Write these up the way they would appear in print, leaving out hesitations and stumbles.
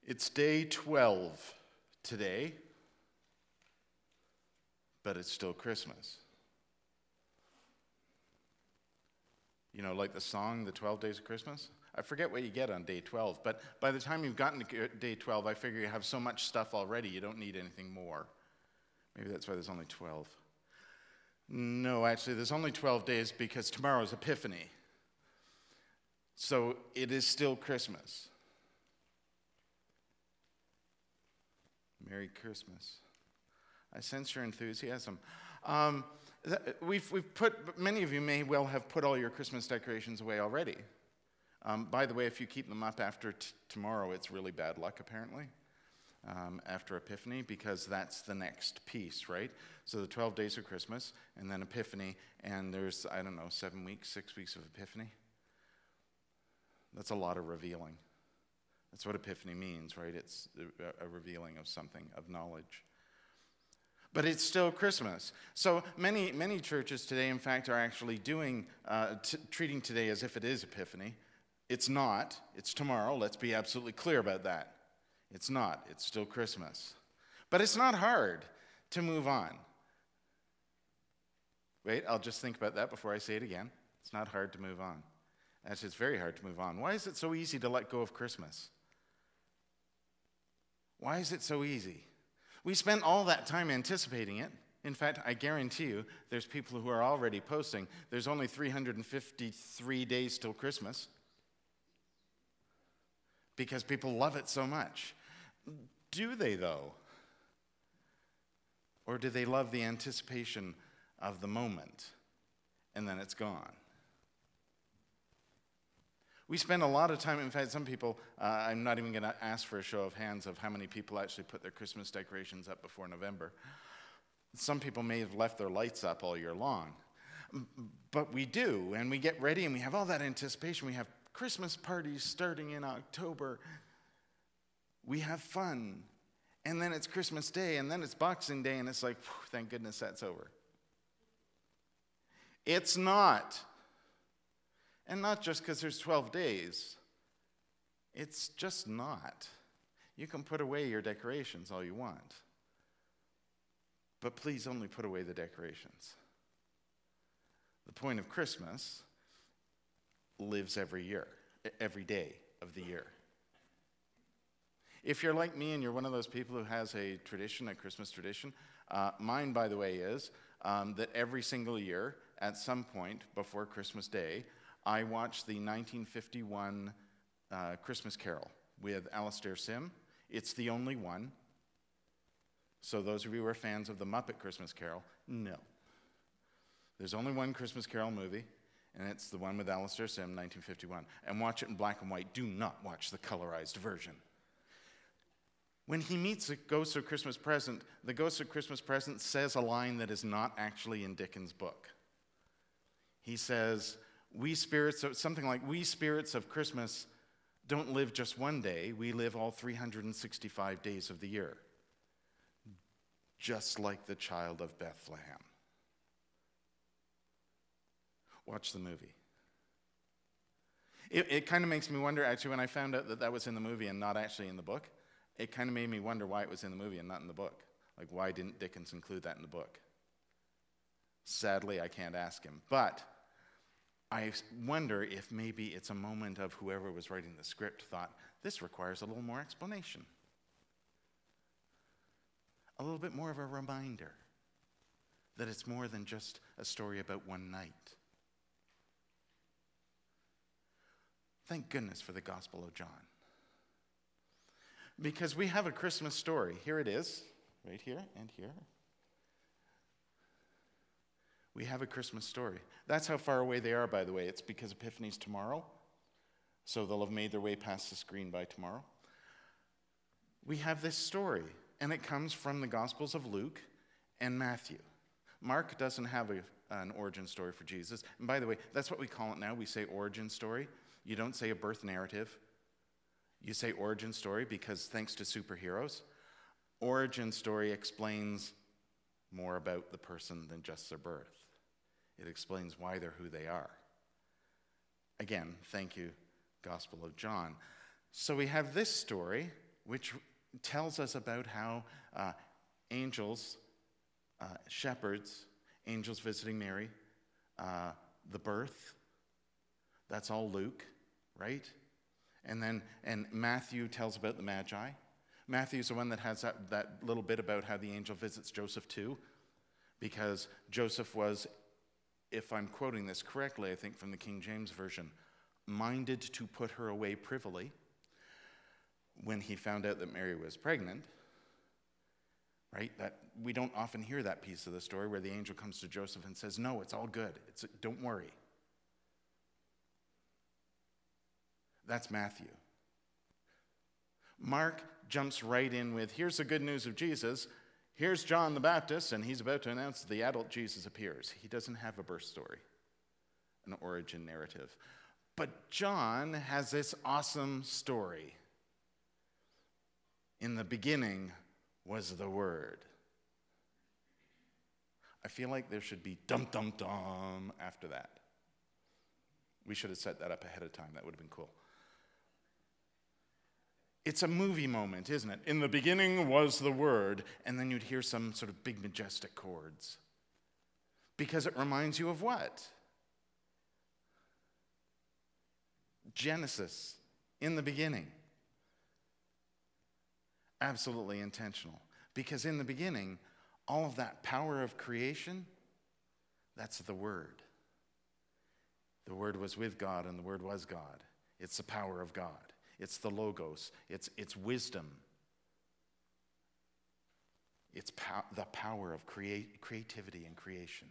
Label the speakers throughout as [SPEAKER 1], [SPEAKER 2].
[SPEAKER 1] It's day 12 today, but it's still Christmas. You know, like the song, The 12 Days of Christmas? I forget what you get on day 12, but by the time you've gotten to day 12, I figure you have so much stuff already, you don't need anything more. Maybe that's why there's only 12. No, actually, there's only 12 days because tomorrow's Epiphany. So it is still Christmas. Merry Christmas. I sense your enthusiasm. We've put, many of you may well have put all your Christmas decorations away already. By the way, if you keep them up after tomorrow, it's really bad luck, apparently, after Epiphany, because that's the next piece, right? So the 12 days of Christmas, and then Epiphany, and there's, 6 weeks of Epiphany. That's a lot of revealing. That's what Epiphany means, right? It's a revealing of something, of knowledge. But it's still Christmas. So many churches today, in fact, are actually treating today as if it is Epiphany. It's not. It's tomorrow. Let's be absolutely clear about that. It's not. It's still Christmas. But it's not hard to move on. Wait, I'll just think about that before I say it again. It's not hard to move on. Actually, it's very hard to move on. Why is it so easy to let go of Christmas? Why is it so easy? We spent all that time anticipating it. In fact, I guarantee you, there's people who are already posting, there's only 353 days till Christmas. Because people love it so much. Do they, though? Or do they love the anticipation of the moment, and then it's gone? We spend a lot of time, in fact, some people, I'm not even going to ask for a show of hands of how many people actually put their Christmas decorations up before November. Some people may have left their lights up all year long. But we do, and we get ready, and we have all that anticipation. We have Christmas parties starting in October. We have fun. And then it's Christmas Day, and then it's Boxing Day, and it's like, thank goodness that's over. It's not. And not just because there's 12 days. It's just not. You can put away your decorations all you want. But please only put away the decorations. The point of Christmas lives every year, every day of the year. If you're like me and you're one of those people who has a tradition, a Christmas tradition, mine, by the way, is that every single year, at some point before Christmas Day, I watched the 1951 Christmas Carol with Alastair Sim. It's the only one. So those of you who are fans of the Muppet Christmas Carol, no. There's only one Christmas Carol movie, and it's the one with Alastair Sim, 1951. And watch it in black and white. Do not watch the colorized version. When he meets a Ghost of Christmas Present, the Ghost of Christmas Present says a line that is not actually in Dickens' book. He says, we spirits of Christmas don't live just one day. We live all 365 days of the year. Just like the child of Bethlehem. Watch the movie. It kind of makes me wonder, actually, when I found out that that was in the movie and not actually in the book, it kind of made me wonder why it was in the movie and not in the book. Like, why didn't Dickens include that in the book? Sadly, I can't ask him. But I wonder if maybe it's a moment of whoever was writing the script thought, this requires a little more explanation. A little bit more of a reminder that it's more than just a story about one night. Thank goodness for the Gospel of John. Because we have a Christmas story. Here it is, right here and here. We have a Christmas story. That's how far away they are, by the way. It's because Epiphany's tomorrow, so they'll have made their way past the screen by tomorrow. We have this story, and it comes from the Gospels of Luke and Matthew. Mark doesn't have an origin story for Jesus. And by the way, that's what we call it now. We say origin story. You don't say a birth narrative. You say origin story because thanks to superheroes, origin story explains more about the person than just their birth. It explains why they're who they are. Again, thank you, Gospel of John. So we have this story, which tells us about how angels, shepherds, angels visiting Mary, the birth, that's all Luke, right? And Matthew tells about the Magi. Matthew's the one that has that little bit about how the angel visits Joseph too, because Joseph was, if I'm quoting this correctly, I think from the King James Version, minded to put her away privily when he found out that Mary was pregnant, right? That we don't often hear that piece of the story where the angel comes to Joseph and says, no, it's all good. Don't worry. That's Matthew. Mark jumps right in with, here's the good news of Jesus. Here's John the Baptist, and he's about to announce that the adult Jesus appears. He doesn't have a birth story, an origin narrative. But John has this awesome story. In the beginning was the Word. I feel like there should be dum-dum-dum after that. We should have set that up ahead of time. That would have been cool. It's a movie moment, isn't it? In the beginning was the Word, and then you'd hear some sort of big majestic chords. Because it reminds you of what? Genesis, in the beginning. Absolutely intentional. Because in the beginning, all of that power of creation, that's the Word. The Word was with God, and the Word was God. It's the power of God. It's the Logos. It's wisdom. It's the power of creativity and creation.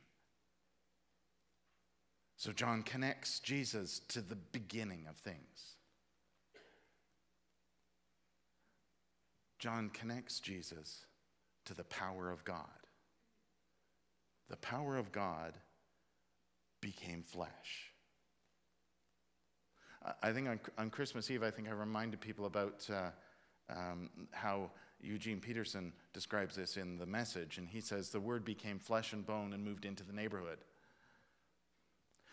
[SPEAKER 1] So John connects Jesus to the beginning of things. John connects Jesus to the power of God. The power of God became flesh. I think on Christmas Eve, I reminded people about how Eugene Peterson describes this in The Message, and he says, the Word became flesh and bone and moved into the neighborhood.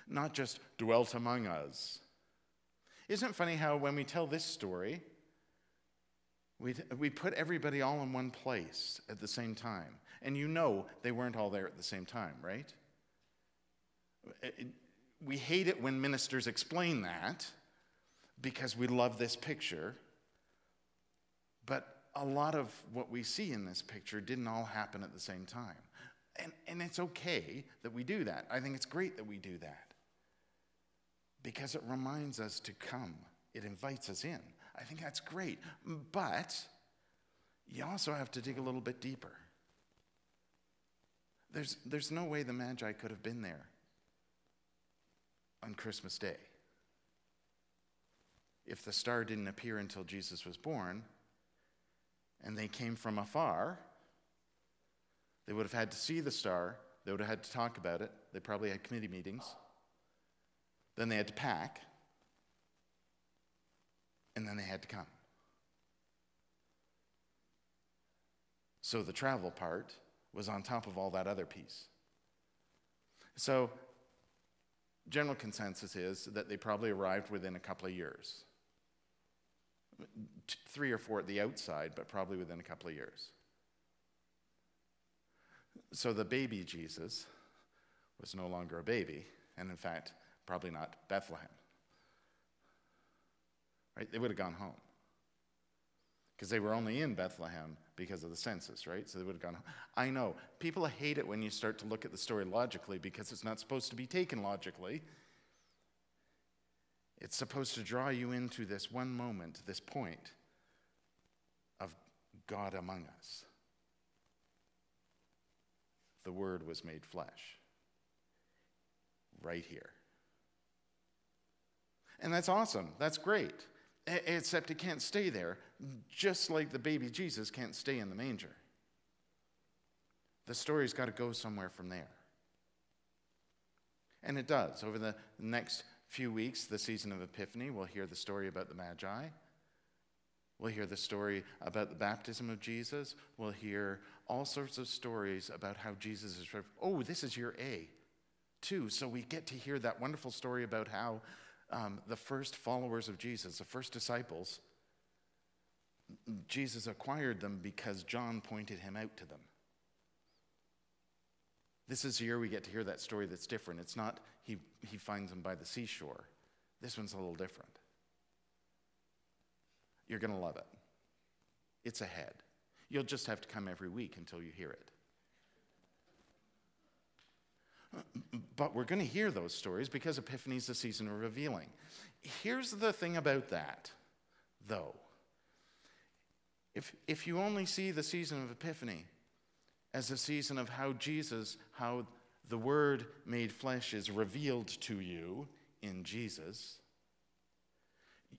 [SPEAKER 1] Not just dwelt among us. Isn't it funny how when we tell this story, we put everybody all in one place at the same time. And you know they weren't all there at the same time, right? We hate it when ministers explain that because we love this picture. But a lot of what we see in this picture didn't all happen at the same time. And it's okay that we do that. I think it's great that we do that. Because it reminds us to come. It invites us in. I think that's great. But you also have to dig a little bit deeper. There's no way the Magi could have been there on Christmas Day. If the star didn't appear until Jesus was born, and they came from afar, they would have had to see the star. They would have had to talk about it. They probably had committee meetings. Then they had to pack. And then they had to come. So the travel part was on top of all that other piece. So general consensus is that they probably arrived within a couple of years. 3 or 4 at the outside, but probably within a couple of years. So the baby Jesus was no longer a baby, and in fact, probably not Bethlehem. Right? They would have gone home. Because they were only in Bethlehem because of the census, right? So they would have gone home. I know. People hate it when you start to look at the story logically because it's not supposed to be taken logically. It's supposed to draw you into this one moment, this point of God among us. The Word was made flesh. Right here. And that's awesome. That's great. Except it can't stay there, just like the baby Jesus can't stay in the manger. The story's got to go somewhere from there. And it does. Over the next few weeks, the season of Epiphany, we'll hear the story about the Magi. We'll hear the story about the baptism of Jesus. We'll hear all sorts of stories about how Jesus is, this is year A, too. So we get to hear that wonderful story about how the first followers of Jesus, the first disciples, Jesus acquired them because John pointed him out to them. This is the year we get to hear that story that's different. It's not he finds them by the seashore. This one's a little different. You're going to love it. It's ahead. You'll just have to come every week until you hear it. But we're going to hear those stories because Epiphany is the season of revealing. Here's the thing about that, though. If you only see the season of Epiphany as a season of how the Word made flesh is revealed to you in Jesus,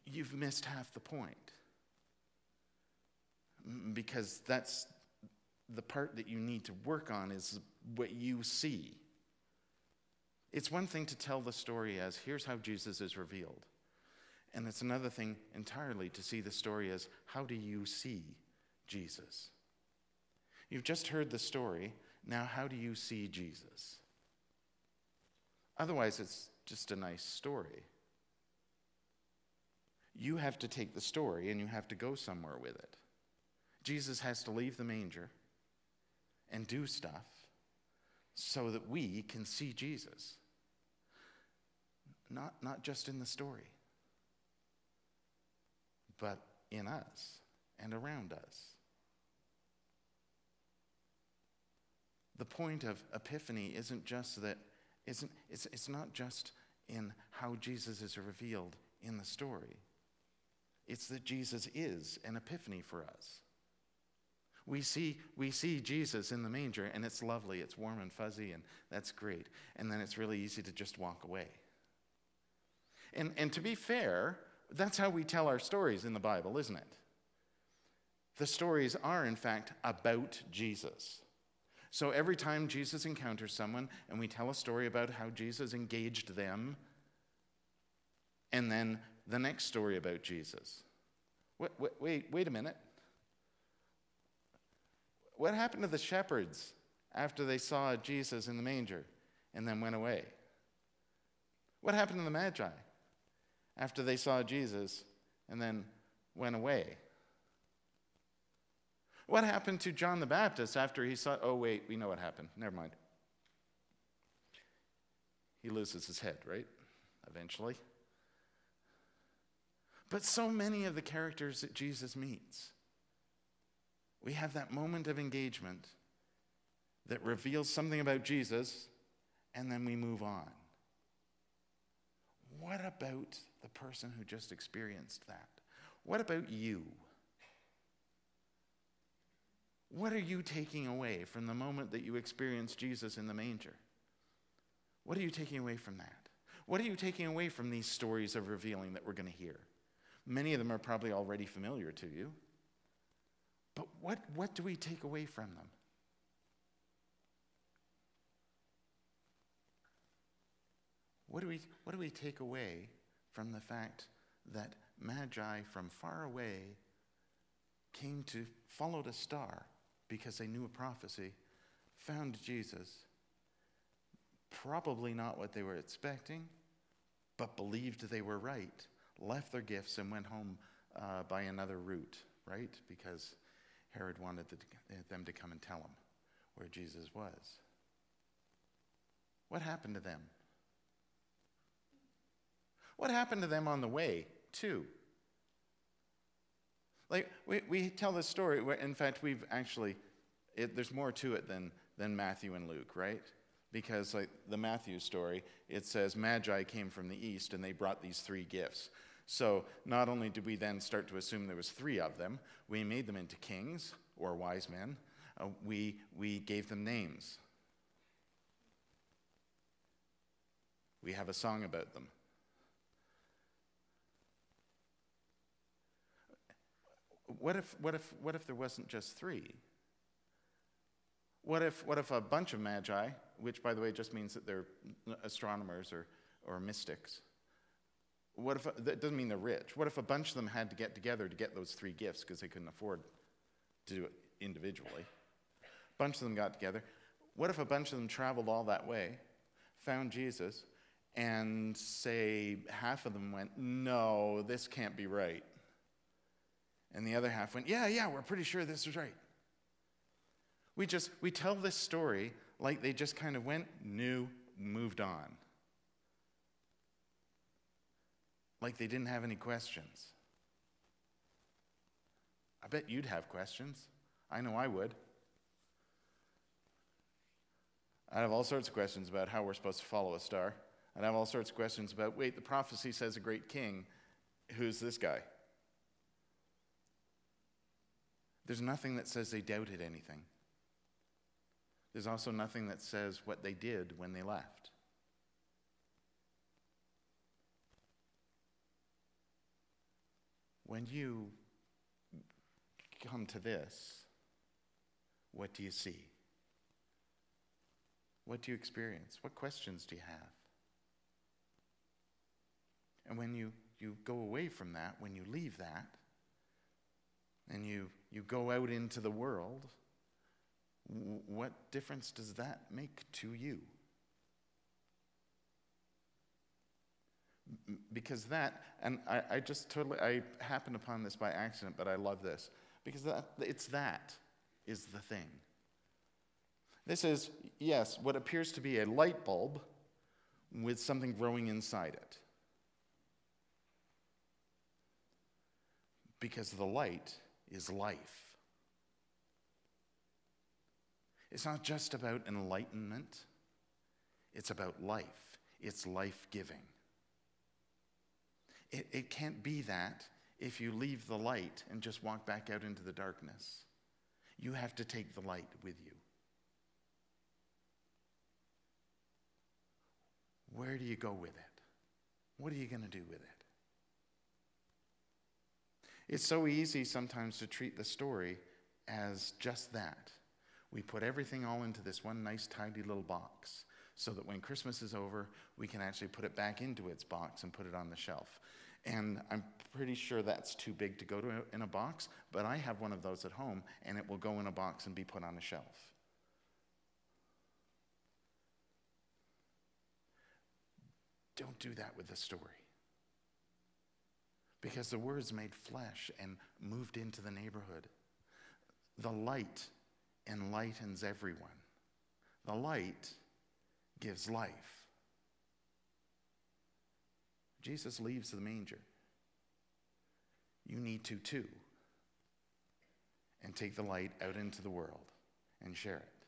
[SPEAKER 1] you've missed half the point. Because that's the part that you need to work on, is what you see. It's one thing to tell the story as, here's how Jesus is revealed. And it's another thing entirely to see the story as, how do you see Jesus? You've just heard the story. Now, how do you see Jesus? Otherwise, it's just a nice story. You have to take the story and you have to go somewhere with it. Jesus has to leave the manger and do stuff so that we can see Jesus. Not just in the story, but in us and around us. The point of Epiphany isn't just that, it's not just in how Jesus is revealed in the story. It's that Jesus is an epiphany for us. We see Jesus in the manger, and it's lovely, it's warm and fuzzy, and that's great. And then it's really easy to just walk away. And to be fair, that's how we tell our stories in the Bible, isn't it? The stories are, in fact, about Jesus. So every time Jesus encounters someone, and we tell a story about how Jesus engaged them, and then the next story about Jesus. Wait a minute. What happened to the shepherds after they saw Jesus in the manger and then went away? What happened to the Magi after they saw Jesus and then went away? What happened to John the Baptist after he saw, oh wait, we know what happened. Never mind. He loses his head, right? Eventually. But so many of the characters that Jesus meets, we have that moment of engagement that reveals something about Jesus, and then we move on. What about the person who just experienced that? What about you? What are you taking away from the moment that you experienced Jesus in the manger? What are you taking away from that? What are you taking away from these stories of revealing that we're going to hear? Many of them are probably already familiar to you. But what do we take away from them? What do we take away from the fact that Magi from far away came to follow a star because they knew a prophecy, found Jesus, probably not what they were expecting, but believed they were right, left their gifts and went home by another route, right? Because Herod wanted them to come and tell him where Jesus was. What happened to them? What happened to them on the way, too? Like, we tell this story, where, in fact, we've actually, there's more to it than Matthew and Luke, right? Because, like, the Matthew story, it says Magi came from the east, and they brought these 3 gifts. So not only did we then start to assume there was 3 of them, we made them into kings, or wise men. We gave them names. We have a song about them. What if there wasn't just 3? What if a bunch of magi, which by the way just means that they're astronomers or mystics, what if that doesn't mean they're rich? What if a bunch of them had to get together to get those 3 gifts because they couldn't afford to do it individually? A bunch of them got together. What if a bunch of them traveled all that way, found Jesus, and say half of them went, no, this can't be right. And the other half went, yeah, we're pretty sure this is right. We tell this story like they just kind of went, knew, moved on. Like they didn't have any questions. I bet you'd have questions. I know I would. I'd have all sorts of questions about how we're supposed to follow a star. I'd have all sorts of questions about, wait, the prophecy says a great king. Who's this guy? There's nothing that says they doubted anything. There's also nothing that says what they did when they left. When you come to this, what do you see? What do you experience? What questions do you have? And when you go away from that, when you leave that, and you go out into the world, what difference does that make to you? Because that, and I happened upon this by accident, but I love this. Because that is the thing. This is, yes, what appears to be a light bulb with something growing inside it. Because the light is life. It's not just about enlightenment. It's about life. It's life-giving. It can't be that if you leave the light and just walk back out into the darkness. You have to take the light with you. Where do you go with it? What are you going to do with it? It's so easy sometimes to treat the story as just that. We put everything all into this one nice, tidy little box so that when Christmas is over, we can actually put it back into its box and put it on the shelf. And I'm pretty sure that's too big to go to in a box, but I have one of those at home, and it will go in a box and be put on a shelf. Don't do that with the story. Because the Word's made flesh and moved into the neighborhood. The light enlightens everyone. The light gives life. Jesus leaves the manger. You need to too. And take the light out into the world and share it.